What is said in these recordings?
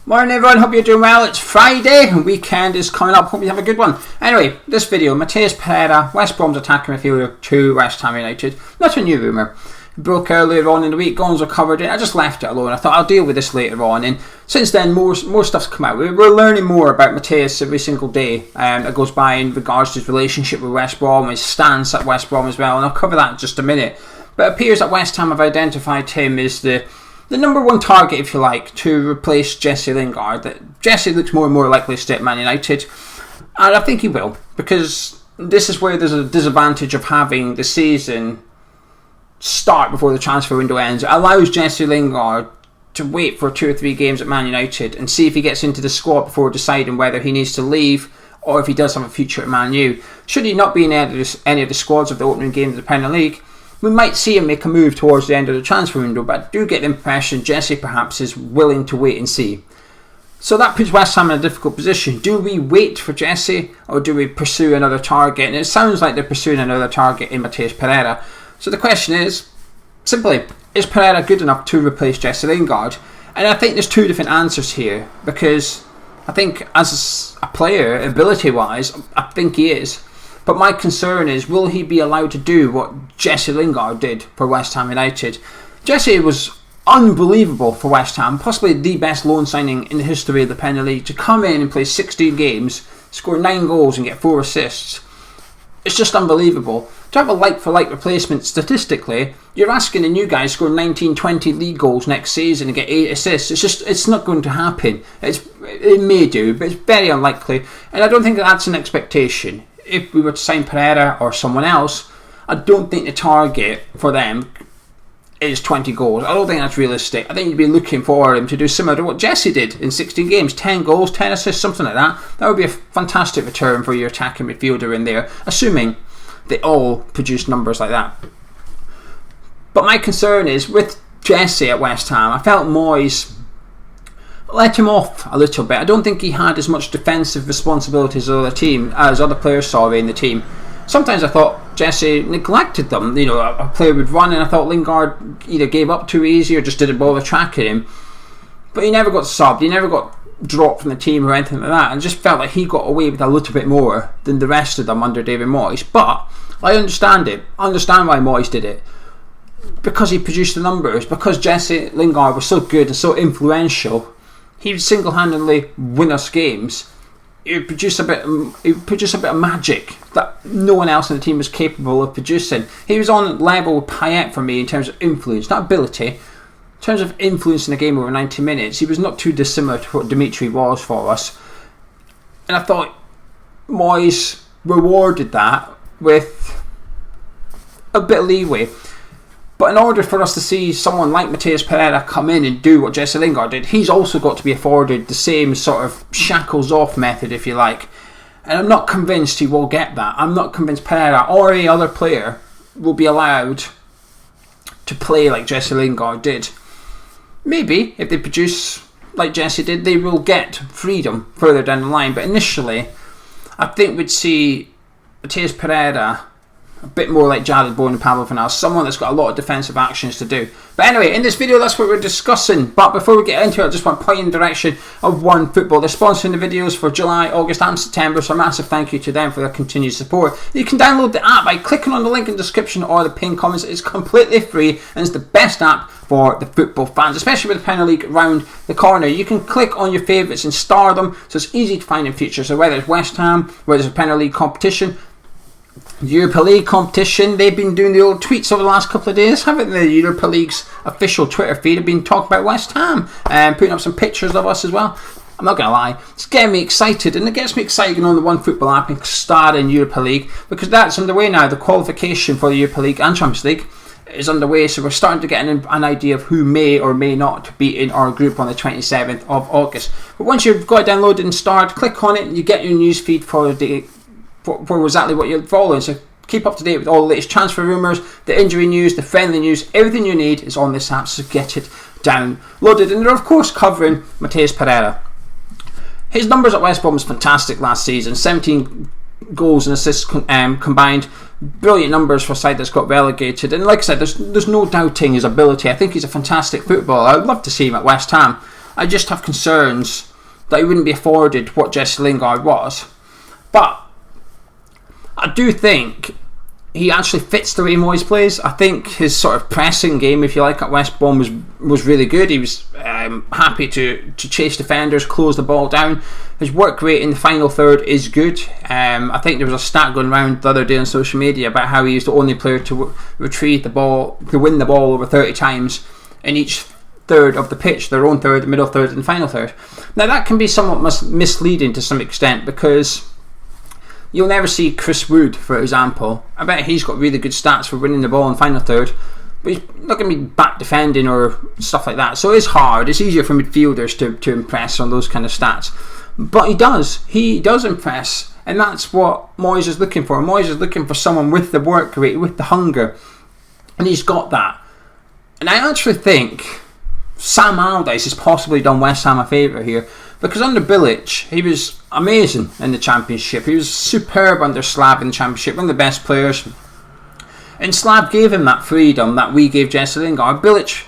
Morning everyone, hope you're doing well. It's Friday, weekend is coming up, hope you have a good one. Anyway, this video, Matheus Pereira, West Brom's attacking midfielder to West Ham United. Not a new rumour. It broke earlier on in the week, goals were covered in. I just left it alone. I thought I'll deal with this later on, and since then more stuff's come out. We're learning more about Matheus every single day that goes by in regards to his relationship with West Brom, his stance at West Brom as well, and I'll cover that in just a minute. But it appears that West Ham have identified him as the number one target, if you like, to replace Jesse Lingard. That Jesse looks more and more likely to stay at Man United, and I think he will, because this is where there's a disadvantage of having the season start before the transfer window ends. It allows Jesse Lingard to wait for 2 or 3 games at Man United and see if he gets into the squad before deciding whether he needs to leave or if he does have a future at Man U. Should he not be in any of the squads of the opening games of the Premier League, we might see him make a move towards the end of the transfer window, but I do get the impression Jesse perhaps is willing to wait and see. So that puts West Ham in a difficult position. Do we wait for Jesse, or do we pursue another target? And it sounds like they're pursuing another target in Matheus Pereira. So the question is, simply, is Pereira good enough to replace Jesse Lingard? And I think there's 2 different answers here, because I think as a player, ability-wise, I think he is. But my concern is, will he be allowed to do what Jesse Lingard did for West Ham United? Jesse was unbelievable for West Ham, possibly the best loan signing in the history of the Premier League. To come in and play 16 games, score 9 goals and get 4 assists. It's just unbelievable. To have a like-for-like replacement statistically, you're asking a new guy to score 19, 20 league goals next season and get 8 assists. It's not going to happen. It may do, but it's very unlikely. And I don't think that's an expectation. If we were to sign Pereira or someone else, I don't think the target for them is 20 goals. I don't think that's realistic. I think you'd be looking for him to do similar to what Jesse did in 16 games. 10 goals, 10 assists, something like that. That would be a fantastic return for your attacking midfielder in there, assuming they all produce numbers like that. But my concern is, with Jesse at West Ham, I felt Moyes let him off a little bit. I don't think he had as much defensive responsibilities as other players in the team. Sometimes I thought Jesse neglected them. You know, a player would run and I thought Lingard either gave up too easy or just didn't bother tracking him. But he never got subbed, he never got dropped from the team or anything like that, and just felt like he got away with a little bit more than the rest of them under David Moyes. But I understand why Moyes did it. Because he produced the numbers, because Jesse Lingard was so good and so influential, he would single-handedly win us games. He would produce a bit of magic that no one else in the team was capable of producing. He was on level with Payet for me in terms of influence, not ability. In terms of influence in the game over 90 minutes, he was not too dissimilar to what Dimitri was for us. And I thought Moyes rewarded that with a bit of leeway. But in order for us to see someone like Matheus Pereira come in and do what Jesse Lingard did, he's also got to be afforded the same sort of shackles off method, if you like. And I'm not convinced he will get that. I'm not convinced Pereira or any other player will be allowed to play like Jesse Lingard did. Maybe, if they produce like Jesse did, they will get freedom further down the line. But initially, I think we'd see Matheus Pereira a bit more like Jared Bowen and Pablo Fornals, someone that's got a lot of defensive actions to do. But anyway, in this video, that's what we're discussing. But before we get into it, I just want to point in the direction of One Football. They're sponsoring the videos for July, August and September, so a massive thank you to them for their continued support. You can download the app by clicking on the link in the description or the pinned comments. It's completely free and it's the best app for the football fans, especially with the Premier League around the corner. You can click on your favourites and star them, so it's easy to find in future. So whether it's West Ham, whether it's a Premier League competition, Europa League competition, they've been doing the old tweets over the last couple of days, haven't they? The Europa League's official Twitter feed have been talking about West Ham and putting up some pictures of us as well. I'm not going to lie, it's getting me excited, and it gets me excited on the One Football app and start in Europa League, because that's underway now. The qualification for the Europa League and Champions League is underway, so we're starting to get an idea of who may or may not be in our group on the 27th of August. But once you've got it downloaded and started, click on it and you get your news feed for exactly what you're following. So keep up to date with all the latest transfer rumours, the injury news, the friendly news. Everything you need is on this app, so get it downloaded. And they're of course covering Matheus Pereira. His numbers at West Brom was fantastic last season. 17 goals and assists combined. Brilliant numbers for a side that's got relegated. And like I said, there's no doubting his ability. I think he's a fantastic footballer. I'd love to see him at West Ham. I just have concerns that he wouldn't be afforded what Jesse Lingard was. But I do think he actually fits the way Moyes plays. I think his sort of pressing game, if you like, at West Brom was really good. He was happy to chase defenders, close the ball down. His work rate in the final third is good. I think there was a stat going around the other day on social media about how he was the only player to retrieve the ball, to win the ball over 30 times in each third of the pitch, their own third, the middle third and the final third. Now that can be somewhat misleading to some extent, because you'll never see Chris Wood, for example. I bet he's got really good stats for winning the ball in final third, but he's not going to be back defending or stuff like that. So it's hard. It's easier for midfielders to impress on those kind of stats. But he does impress, and that's what Moyes is looking for. Moyes is looking for someone with the work rate, with the hunger, and he's got that. And I actually think Sam Allardyce has possibly done West Ham a favour here, because under Bilic, he was amazing in the Championship. He was superb under Slav in the Championship, one of the best players. And Slav gave him that freedom that we gave Jesse Lingard. Bilic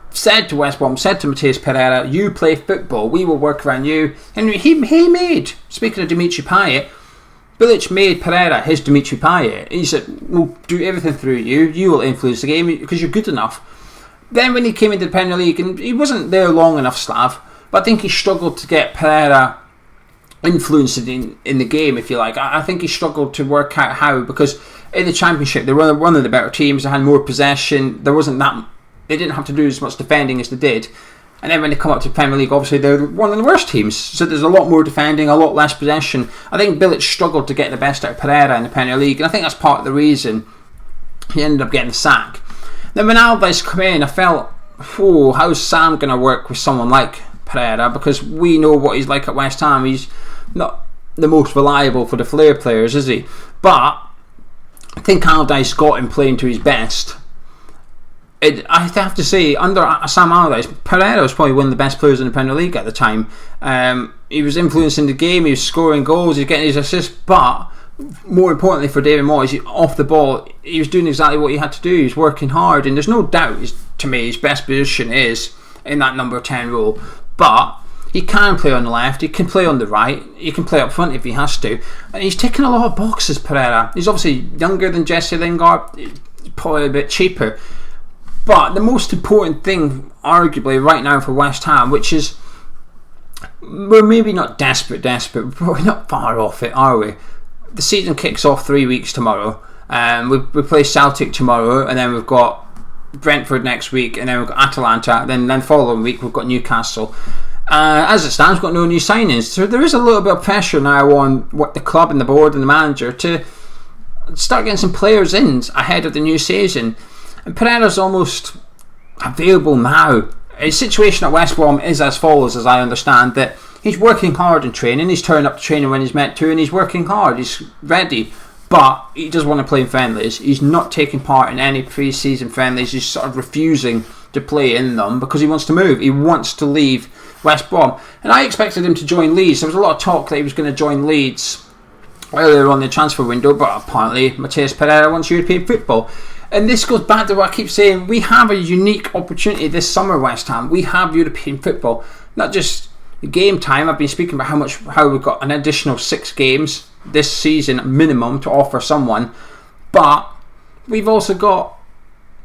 said to West Brom, said to Matheus Pereira, you play football, we will work around you. And he made, speaking of Dimitri Payet, Bilic made Pereira his Dimitri Payet. He said, we'll do everything through you, you will influence the game because you're good enough. Then when he came into the Premier League, and he wasn't there long enough, Slav, but I think he struggled to get Pereira influenced in the game, if you like. I think he struggled to work out how, because in the Championship they were one of the better teams. They had more possession. They didn't have to do as much defending as they did. And then when they come up to the Premier League, obviously they're one of the worst teams. So there's a lot more defending, a lot less possession. I think Bilic struggled to get the best out of Pereira in the Premier League, and I think that's part of the reason he ended up getting the sack. Then when Alvarez came in, I felt, how's Sam going to work with someone like Pereira, because we know what he's like at West Ham. He's not the most reliable for the flair players, is he? But I think Allardyce got him playing to his best. I have to say, under Sam Allardyce, Pereira was probably one of the best players in the Premier League at the time. He was influencing the game, he was scoring goals, he was getting his assists, but more importantly for David Moyes, off the ball, he was doing exactly what he had to do. He was working hard, and there's no doubt, to me, his best position is in that number 10 role. But he can play on the left, he can play on the right, he can play up front if he has to, and he's ticking a lot of boxes, Pereira. He's obviously younger than Jesse Lingard, probably a bit cheaper, but the most important thing arguably right now for West Ham, which is, we're maybe not desperate, but we're not far off it, are we? The season kicks off 3 weeks tomorrow, we play Celtic tomorrow, and then we've got Brentford next week, and then we've got Atalanta, then following week we've got Newcastle. As it stands, we've got no new signings, so there is a little bit of pressure now on what the club and the board and the manager to start getting some players in ahead of the new season. And Pereira's almost available now. His situation at West Brom is as follows, as I understand, that he's working hard in training, he's turning up to training when he's meant to, and he's working hard, he's ready. But he does want to play in friendlies. He's not taking part in any pre-season friendlies. He's sort of refusing to play in them because he wants to move. He wants to leave West Brom. And I expected him to join Leeds. There was a lot of talk that he was going to join Leeds earlier on the transfer window, but apparently Matheus Pereira wants European football. And this goes back to what I keep saying. We have a unique opportunity this summer, West Ham. We have European football. Not just game time. I've been speaking about how we've got an additional 6 games this season minimum to offer someone, but we've also got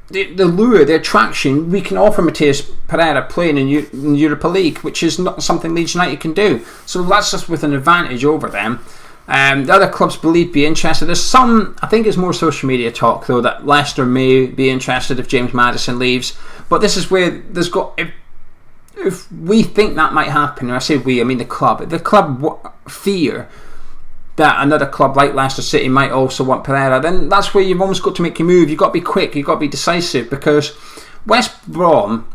the lure, the attraction. We can offer Matheus Pereira playing in Europa League, which is not something Leeds United can do, so that's just with an advantage over them. The other clubs believe be interested. There's some, I think it's more social media talk though, that Leicester may be interested if James Maddison leaves, but this is where there's got, if we think that might happen, and I say we, I mean the club fear that another club like Leicester City might also want Pereira, then that's where you've almost got to make your move. You've got to be quick, you've got to be decisive, because West Brom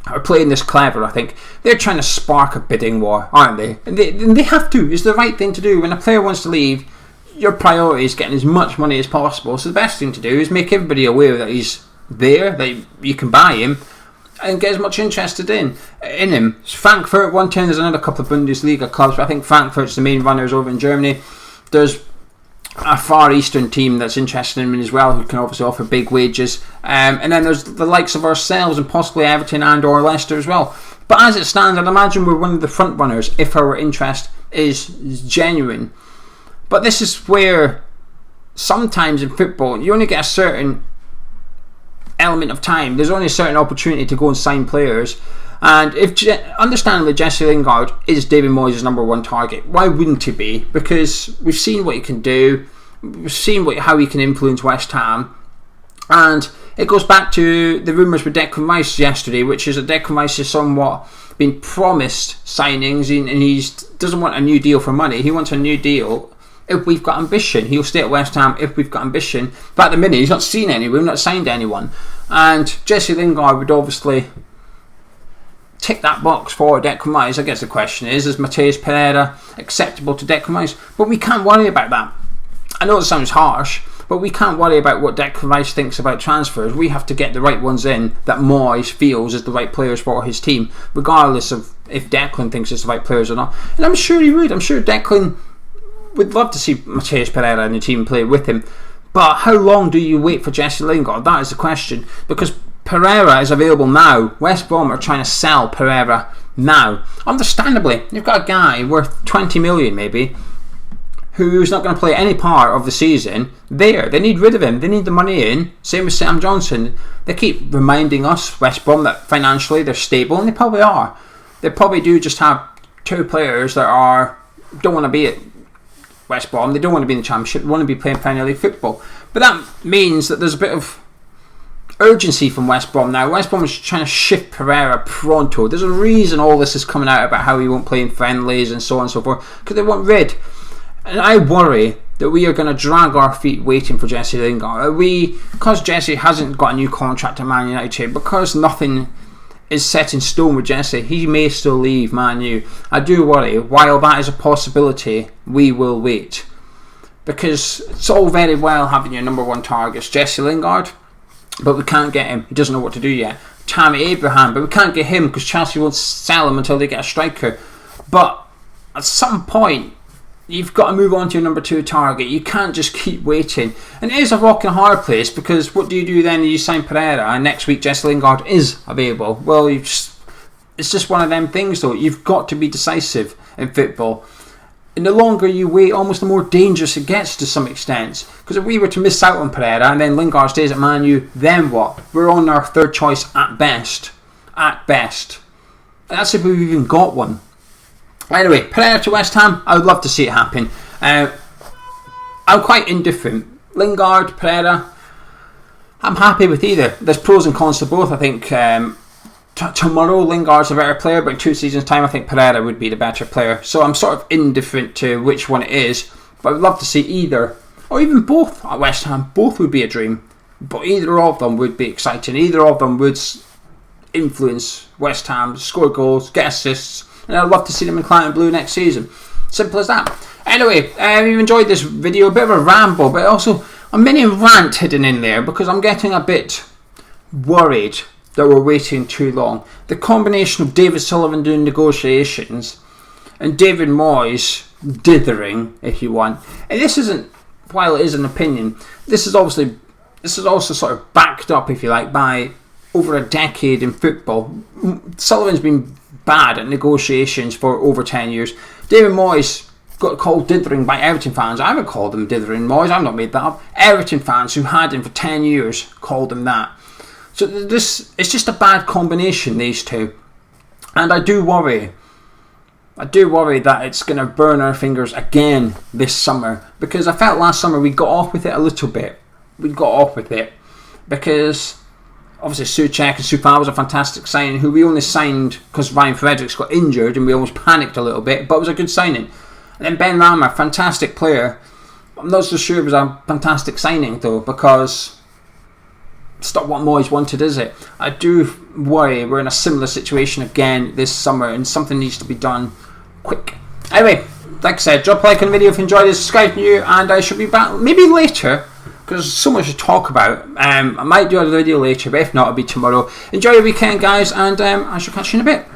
are playing this clever, I think. They're trying to spark a bidding war, aren't they? And they have to. It's the right thing to do. When a player wants to leave, your priority is getting as much money as possible. So the best thing to do is make everybody aware that he's there, that you can buy him, and get as much interested in him. Frankfurt, 110, there's another couple of Bundesliga clubs, but I think Frankfurt's the main runners over in Germany. There's a Far Eastern team that's interested in him as well, who can obviously offer big wages. And then there's the likes of ourselves and possibly Everton and or Leicester as well. But as it stands, I'd imagine we're one of the front runners if our interest is genuine. But this is where sometimes in football you only get a certain element of time. There's only a certain opportunity to go and sign players. And if understandably Jesse Lingard is David Moyes' number one target, why wouldn't he be? Because we've seen what he can do, we've seen how he can influence West Ham, and it goes back to the rumours with Declan Rice yesterday, which is that Declan Rice has somewhat been promised signings, and he doesn't want a new deal for money. He wants a new deal if we've got ambition. He'll stay at West Ham if we've got ambition. But at the minute, he's not seen anyone, not signed anyone. And Jesse Lingard would obviously tick that box for Declan Rice. I guess the question is Matheus Pereira acceptable to Declan Rice? But we can't worry about that. I know it sounds harsh, but we can't worry about what Declan Rice thinks about transfers. We have to get the right ones in that Moyes feels is the right players for his team, regardless of if Declan thinks it's the right players or not. And I'm sure he would. I'm sure Declan would love to see Matheus Pereira in the team play with him. But how long do you wait for Jesse Lingard? That is the question. Because Pereira is available now. West Brom are trying to sell Pereira now. Understandably, you've got a guy worth 20 million maybe, who's not going to play any part of the season. They need rid of him. They need the money in. Same with Sam Johnson. They keep reminding us, West Brom, that financially they're stable, and they probably are. They probably do just have two players that don't want to be at West Brom. They don't want to be in the Championship. They want to be playing Premier League football. But that means that there's a bit of urgency from West Brom now. West Brom is trying to shift Pereira pronto. There's a reason all this is coming out about how he won't play in friendlies and so on and so forth, because they want rid. And I worry that we are going to drag our feet waiting for Jesse Lingard. Because Jesse hasn't got a new contract at Man United, because nothing is set in stone with Jesse, he may still leave Man U. I do worry, while that is a possibility, we will wait. Because it's all very well having your number one targets, Jesse Lingard, but we can't get him. He doesn't know what to do yet. Tammy Abraham, but we can't get him because Chelsea won't sell him until they get a striker. But at some point, you've got to move on to your number two target. You can't just keep waiting. And it is a rock and a hard place, because what do you do then? You sign Pereira and next week Jesse Lingard is available. Well, it's just one of them things though. You've got to be decisive in football. And the longer you wait, almost the more dangerous it gets to some extent. Because if we were to miss out on Pereira and then Lingard stays at Man U, then what? We're on our third choice at best. At best. And that's if we've even got one. Anyway, Pereira to West Ham, I would love to see it happen. I'm quite indifferent. Lingard, Pereira, I'm happy with either. There's pros and cons to both. I think tomorrow Lingard's a better player, but in 2 seasons' time I think Pereira would be the better player. So I'm sort of indifferent to which one it is, but I would love to see either, or even both at West Ham. Both would be a dream, but either of them would be exciting. Either of them would influence West Ham, score goals, get assists, and I'd love to see them in Claret and Blue next season. Simple as that. Anyway, if you enjoyed this video, a bit of a ramble, but also a mini rant hidden in there, because I'm getting a bit worried that we're waiting too long. The combination of David Sullivan doing negotiations and David Moyes dithering, if you want. And this isn't, while it is an opinion, this is also sort of backed up, if you like, by over a decade in football. Sullivan's been bad at negotiations for over 10 years. David Moyes got called dithering by Everton fans. I haven't called him dithering Moyes, I've not made that up. Everton fans who had him for 10 years called him that. So it's just a bad combination, these two. And I do worry that it's going to burn our fingers again this summer, because I felt last summer we got off with it a little bit. We got off with it because obviously Souček and Soufal was a fantastic signing, who we only signed because Ryan Fredericks got injured and we almost panicked a little bit, but it was a good signing. And then Ben Rama, fantastic player. I'm not so sure it was a fantastic signing though, because it's not what Moyes wanted, is it? I do worry we're in a similar situation again this summer, and something needs to be done quick. Anyway, like I said, drop a like on the video if you enjoyed this, subscribe to you, and I should be back maybe later, because there's so much to talk about. I might do a video later, but if not, it'll be tomorrow. Enjoy your weekend, guys, and I shall catch you in a bit.